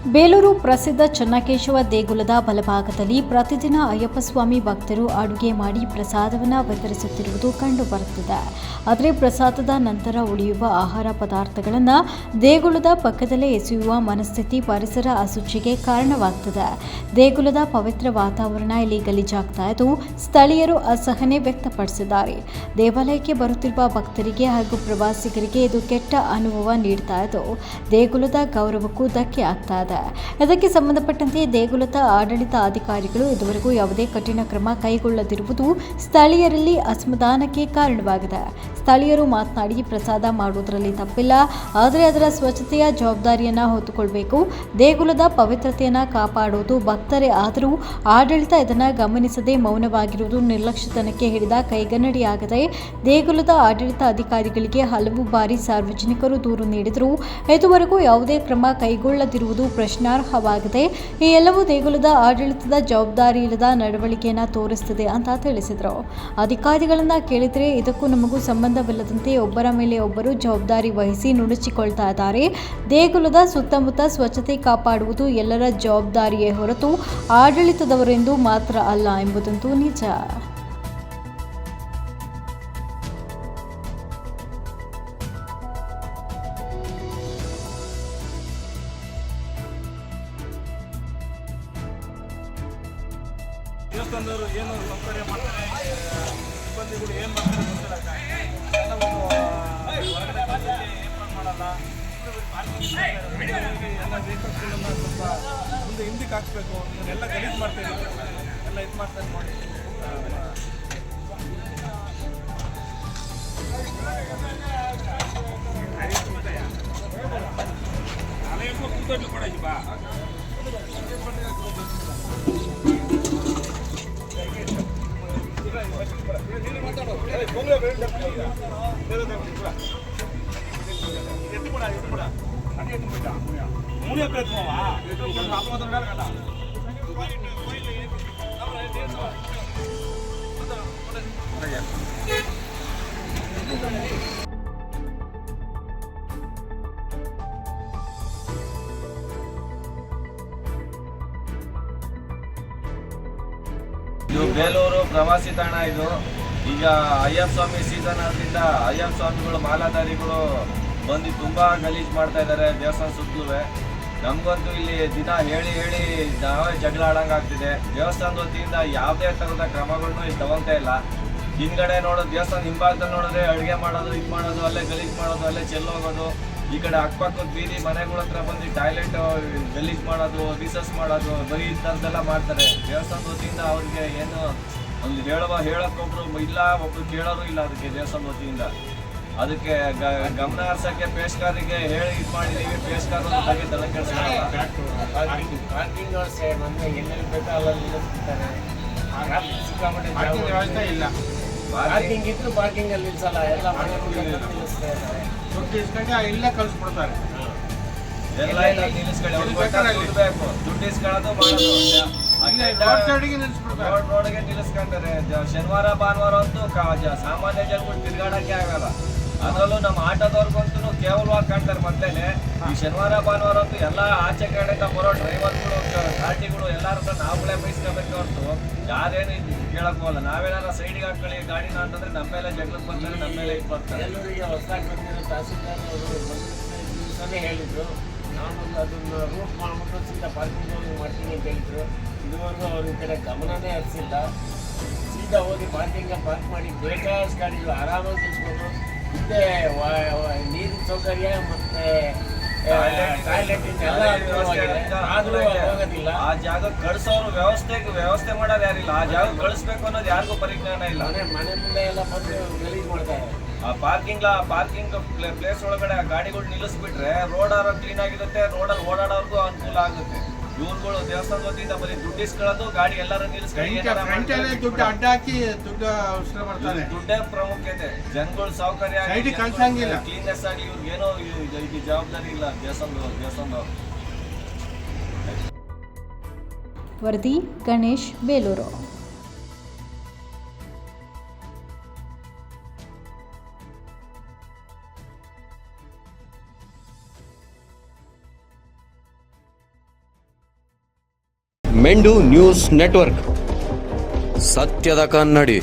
ಬೇಲೂರು ಪ್ರಸಿದ್ಧ ಚನ್ನಕೇಶವ ದೇಗುಲದ ಬಲಭಾಗದಲ್ಲಿ ಪ್ರತಿದಿನ ಅಯ್ಯಪ್ಪ ಸ್ವಾಮಿ ಭಕ್ತರು ಅಡುಗೆ ಮಾಡಿ ಪ್ರಸಾದವನ್ನು ವಿತರಿಸುತ್ತಿರುವುದು ಕಂಡುಬರುತ್ತಿದೆ. ಆದರೆ ಪ್ರಸಾದದ ನಂತರ ಉಳಿಯುವ ಆಹಾರ ಪದಾರ್ಥಗಳನ್ನು ದೇಗುಲದ ಪಕ್ಕದಲ್ಲೇ ಎಸೆಯುವ ಮನಸ್ಥಿತಿ ಪರಿಸರ ಅಶುಚಿಗೆ ಕಾರಣವಾಗುತ್ತದೆ. ದೇಗುಲದ ಪವಿತ್ರ ವಾತಾವರಣ ಇಲ್ಲಿ ಗಲೀಜಾಗ್ತಾ ಇದ್ದು ಸ್ಥಳೀಯರು ಅಸಹನೆ ವ್ಯಕ್ತಪಡಿಸಿದ್ದಾರೆ. ದೇವಾಲಯಕ್ಕೆ ಬರುತ್ತಿರುವ ಭಕ್ತರಿಗೆ ಹಾಗೂ ಪ್ರವಾಸಿಗರಿಗೆ ಇದು ಕೆಟ್ಟ ಅನುಭವ ನೀಡ್ತಾ ಇದ್ದು ದೇಗುಲದ ಗೌರವಕ್ಕೂ ಧಕ್ಕೆ ಆಗ್ತಾ ಇದೆ. ಇದಕ್ಕೆ ಸಂಬಂಧಪಟ್ಟಂತೆ ದೇಗುಲದ ಆಡಳಿತ ಅಧಿಕಾರಿಗಳು ಇದುವರೆಗೂ ಯಾವುದೇ ಕಠಿಣ ಕ್ರಮ ಕೈಗೊಳ್ಳದಿರುವುದು ಸ್ಥಳೀಯರಲ್ಲಿ ಅಸಮಾಧಾನಕ್ಕೆ ಕಾರಣವಾಗಿದೆ. ಸ್ಥಳೀಯರು ಮಾತನಾಡಿ, ಪ್ರಸಾದ ಮಾಡುವುದರಲ್ಲಿ ತಪ್ಪಿಲ್ಲ, ಆದರೆ ಅದರ ಸ್ವಚ್ಛತೆಯ ಜವಾಬ್ದಾರಿಯನ್ನು ಹೊತ್ತುಕೊಳ್ಬೇಕು. ದೇಗುಲದ ಪವಿತ್ರತೆಯನ್ನು ಕಾಪಾಡುವುದು ಭಕ್ತರೇ ಆದರೂ ಆಡಳಿತ ಇದನ್ನು ಗಮನಿಸದೆ ಮೌನವಾಗಿರುವುದು ನಿರ್ಲಕ್ಷ್ಯತನಕ್ಕೆ ಹಿಡಿದ ಕೈಗನ್ನಡಿಯಾಗಿದೆ. ದೇಗುಲದ ಆಡಳಿತ ಅಧಿಕಾರಿಗಳಿಗೆ ಹಲವು ಬಾರಿ ಸಾರ್ವಜನಿಕರು ದೂರು ನೀಡಿದರೂ ಇದುವರೆಗೂ ಯಾವುದೇ ಕ್ರಮ ಕೈಗೊಳ್ಳದಿರುವುದು ಪ್ರಶ್ನಾರ್ಹವಾಗಿದೆ. ಈ ಎಲ್ಲವೂ ದೇಗುಲದ ಆಡಳಿತದ ಜವಾಬ್ದಾರಿ ಇಲ್ಲದ ನಡವಳಿಕೆಯನ್ನು ತೋರಿಸುತ್ತದೆ ಅಂತ ತಿಳಿಸಿದರು. ಅಧಿಕಾರಿಗಳನ್ನ ಕೇಳಿದರೆ ಇದಕ್ಕೂ ನಮಗೂ ಸಂಬಂಧವಿಲ್ಲದಂತೆ ಒಬ್ಬರ ಮೇಲೆ ಒಬ್ಬರು ಜವಾಬ್ದಾರಿ ವಹಿಸಿ ನುಣುಚಿಕೊಳ್ತಾ ಇದ್ದಾರೆ. ದೇಗುಲದ ಸುತ್ತಮುತ್ತ ಸ್ವಚ್ಛತೆ ಕಾಪಾಡುವುದು ಎಲ್ಲರ ಜವಾಬ್ದಾರಿಯೇ ಹೊರತು ಆಡಳಿತದವರೆಂದು ಮಾತ್ರ ಅಲ್ಲ ಎಂಬುದಂತೂ ನಿಜ. ದೇವಸ್ಥಾನದವರು ಏನು ಸೌಕರ್ಯ ಮಾಡ್ತಾರೆ, ಸಿಬ್ಬಂದಿಗಳು ಏನು ಮಾಡ್ತಾರೆ ಗೊತ್ತಿಲ್ಲ. ಹೊರಗಡೆ ಏರ್ಪಾಡು ಮಾಡಲ್ಲ. ಎಲ್ಲ ವೆಹಿಕಲ್ಸ್ಗಳನ್ನ ಸ್ವಲ್ಪ ಮುಂದೆ ಹಿಂದಕ್ಕೆ ಹಾಕ್ಸ್ಬೇಕು. ಎಲ್ಲ ಗಲೀಜು ಮಾಡ್ತಾ ಇದ್ದೀವಿ, ಎಲ್ಲ ಇದು ಮಾಡ್ತಾರೆ ನೋಡಿ. ಬಾ ಇದು ಬೇಲೂರು ಪ್ರವಾಸಿ ತಾಣ. ಇದು ಈಗ ಅಯ್ಯಪ್ಪ ಸ್ವಾಮಿ ಸೀಸನ್ ಆದ್ರಿಂದ ಅಯ್ಯಪ್ಪ ಸ್ವಾಮಿಗಳು ಮಾಲಾಧಾರಿಗಳು ಬಂದು ತುಂಬಾ ಗಲೀಜು ಮಾಡ್ತಾ ಇದ್ದಾರೆ ದೇವಸ್ಥಾನ ಸುತ್ತಲೂ. ನಮಗಂತೂ ಇಲ್ಲಿ ದಿನ ಹೇಳಿ ನಾವೇ ಜಗಳ ಆಡಂಗಾಗ್ತಿದೆ. ದೇವಸ್ಥಾನದ ವತಿಯಿಂದ ಯಾವುದೇ ಥರದ ಕ್ರಮಗಳನ್ನು ಇಲ್ಲಿ ತಗೊಳ್ತಾ ಇಲ್ಲ. ಹಿಂದ್ಗಡೆ ನೋಡೋದು, ದೇವಸ್ಥಾನ ಹಿಂಭಾಗದಲ್ಲಿ ನೋಡಿದ್ರೆ ಅಡುಗೆ ಮಾಡೋದು, ಇದು ಮಾಡೋದು, ಅಲ್ಲೇ ಗಲೀಜು ಮಾಡೋದು, ಅಲ್ಲೇ ಚೆಲ್ಲೋಗೋದು. ಈ ಕಡೆ ಅಕ್ಕಪಕ್ಕದ ಬೀದಿ ಮನೆಗಳ ಹತ್ರ ಬಂದು ಟಾಯ್ಲೆಟ್ ಗಲೀಜು ಮಾಡೋದು, ರಿಸರ್ಚ್ ಮಾಡೋದು, ಬರೀ ಈ ಥರದ್ದೆಲ್ಲ ಮಾಡ್ತಾರೆ. ದೇವಸ್ಥಾನದ ವತಿಯಿಂದ ಅವ್ರಿಗೆ ಏನು ಒಂದು ಹೇಳೋಕ್ಕೊಬ್ರು ಇಲ್ಲ, ಒಬ್ರು ಕೇಳೋರು ಇಲ್ಲ. ಅದಕ್ಕೆ ದೇವಸ್ಥಾನದ ವತಿಯಿಂದ ಅದಕ್ಕೆ ಗಮನ ಹರಿಸೋಕ್ಕೆ ಪೇಶ್ಕಾರಿಗೆ ಹೇಳಿ ಇದು ಮಾಡಿದ್ದೀವಿ. ಪೇಶ್ಕಾರ ಬಗ್ಗೆ ತಲೆ ಕೆಡಿಸ್ಕೊಳ್ಳಲ್ಲ. ಪಾರ್ಕಿಂಗ್ ಬಂದು ಎಲ್ಲೆಲ್ಲಿ ಬೇಕೋ ಅಲ್ಲಲ್ಲಿ ನಿಲ್ಲಿಸ್ತಾರೆ. ಸಿಕ್ಕಾಪಟ್ಟೆ ವ್ಯವಸ್ಥೆ ಇಲ್ಲ. ಪಾರ್ಕಿಂಗ್ ಇದ್ರು ಪಾರ್ಕಿಂಗ್ ಅಲ್ಲಿ ನಿಲ್ಸಲ್ಲ, ಎಲ್ಲ ಮನೆ ಮುಂದೆ ನಿಲ್ಲಿಸ್ತಾ ಇದ್ದಾರೆ. ದುಡ್ಡು ಇಸ್ಕೊಂಡು ಇಲ್ಲೇ ಕಳಿಸ್ಬಿಡ್ತಾರೆ. ಎಲ್ಲ ಇಲ್ಲ ನಿಲ್ಲಿಸ್ಕೊಳ್ಳಿ, ಬೇಕು ದುಡ್ಡು ಇಸ್ಕೊಳ್ಳೋದು ಮಾಡೋದು ರೋಡ್ಗೆ ನಿಲ್ಲಿಸ್ಕೊಂತಾರೆ. ಶನಿವಾರ ಭಾನುವಾರ ಅಂತೂ ಸಾಮಾನ್ಯ ಜನಗಳು ತಿರ್ಗಾಡಕ್ಕೆ ಆಗಲ್ಲ. ಅದರಲ್ಲೂ ನಮ್ಮ ಆಟೋದವ್ರಿಗಂತೂ ಕೇವಲವಾಗಿ ಕಾಣ್ತಾರೆ. ಮೊದಲೇನೆ ಈ ಶನಿವಾರ ಭಾನುವಾರ ಅಂತೂ ಎಲ್ಲ ಆಚೆ ಕಡೆಯಿಂದ ಬರೋ ಡ್ರೈವರ್ಗಳು, ಗಾಡಿಗಳು ಎಲ್ಲರೂ ನಾವುಗಳೇ ಬಯಸ್ಕೋಬೇಕು ಹೊರತು ಯಾರೇನು ಕೇಳಕ್ ಹೋಗಲ್ಲ. ನಾವೇನಾರ ಸೈಡಿಗೆ ಹಾಕೊಳ್ಳಿ ಗಾಡಿನ ಅಂತಂದ್ರೆ ನಮ್ಮ ಮೇಲೆ ಜಗಳಕ್ಕೆ ಬರ್ತಾರೆ, ನಮ್ಮ ಮೇಲೆ ಇದು ಬರ್ತಾರೆ. ಎಲ್ಲರಿಗೆ ಹೊಸದಾಗಿ ಬಂದಿರೋ ತಹಸೀಲ್ದಾರ್ ಅವರು ದಿವಸನೇ ಹೇಳಿದ್ರು, ನಾನು ಅದನ್ನು ರೂಟ್ ಮಾಡ್ಬಿಟ್ಟು ಸೀದಾ ಪಾರ್ಕಿಂಗ್ ಮಾಡ್ತೀನಿ ಅಂತ ಹೇಳಿದ್ರು. ಇದುವರೆಗೂ ಅವ್ರ ಈ ಕಡೆ ಗಮನನೇ ಹರಿಸಿಲ್ಲ. ಸೀದಾ ಹೋಗಿ ಪಾರ್ಕ್ ಮಾಡಿ ಬೇಕಾದಷ್ಟು ಗಾಡಿಗಳು ಆರಾಮಾಗಿ ನಿಲ್ಸ್ಬೋದು. ಹಿಂದೆ ನೀರಿನ ಸೌಕರ್ಯ ಮತ್ತು ಟಾಯ್ಲೆಟ್ ಎಲ್ಲ ಆದರೂ ಹೋಗೋದಿಲ್ಲ. ಆ ಜಾಗ ಕಳಿಸೋರು ವ್ಯವಸ್ಥೆ ಮಾಡೋದು ಯಾರಿಲ್ಲ. ಆ ಜಾಗ ಕಳಿಸ್ಬೇಕು ಅನ್ನೋದು ಯಾರಿಗೂ ಪರಿಜ್ಞಾನ ಇಲ್ಲ. ಮನೆ ಮುಂದೆ ಎಲ್ಲ ಬಂದು ಗಲೀಜು ಮಾಡ್ತಾರೆ. ಆ ಪಾರ್ಕಿಂಗ್ ಪ್ಲೇಸ್ ಒಳಗಡೆ ಗಾಡಿಗಳು ನಿಲ್ಲಿಸ್ಬಿಟ್ರೆ ರೋಡ್ ಕ್ಲೀನ್ ಆಗಿರುತ್ತೆ, ರೋಡಲ್ಲಿ ಓಡಾಡೋರ್ಗೂ ಅನುಕೂಲ ಆಗುತ್ತೆ. ಇವ್ರುಗಳು ದೇವಸ್ಥಾನದ ವತಿಯಿಂದ ಬರೀ ದುಡ್ಡು ಇಸ್ಕೊಳ್ಳೋದು, ಗಾಡಿ ಎಲ್ಲರೂ ನಿಲ್ಲಿಸ್ಕೊಂಡು ದುಡ್ಡು ಅಡ್ಡ ಹಾಕಿ ದುಡ್ಡು ಅವಸರ ಮಾಡ್ತಾರೆ. ದುಡ್ಡೇ ಪ್ರಾಮುಖ್ಯತೆ. ಜನಗಳು ಸೌಕರ್ಯ ಕ್ಲೀನ್ನೆಸ್ ಆಗಿ ಇವ್ರಿಗೇನೋ ಇದು ಜವಾಬ್ದಾರಿ ಇಲ್ಲ ದೇವಸ್ಥಾನದವ್ರು. ವರದಿ ಗಣೇಶ್, ಬೇಲೂರು. ಮೆಂಡು ನ್ಯೂಸ್ ನೆಟ್ವರ್ಕ್, ಸತ್ಯದ ಕನ್ನಡಿ.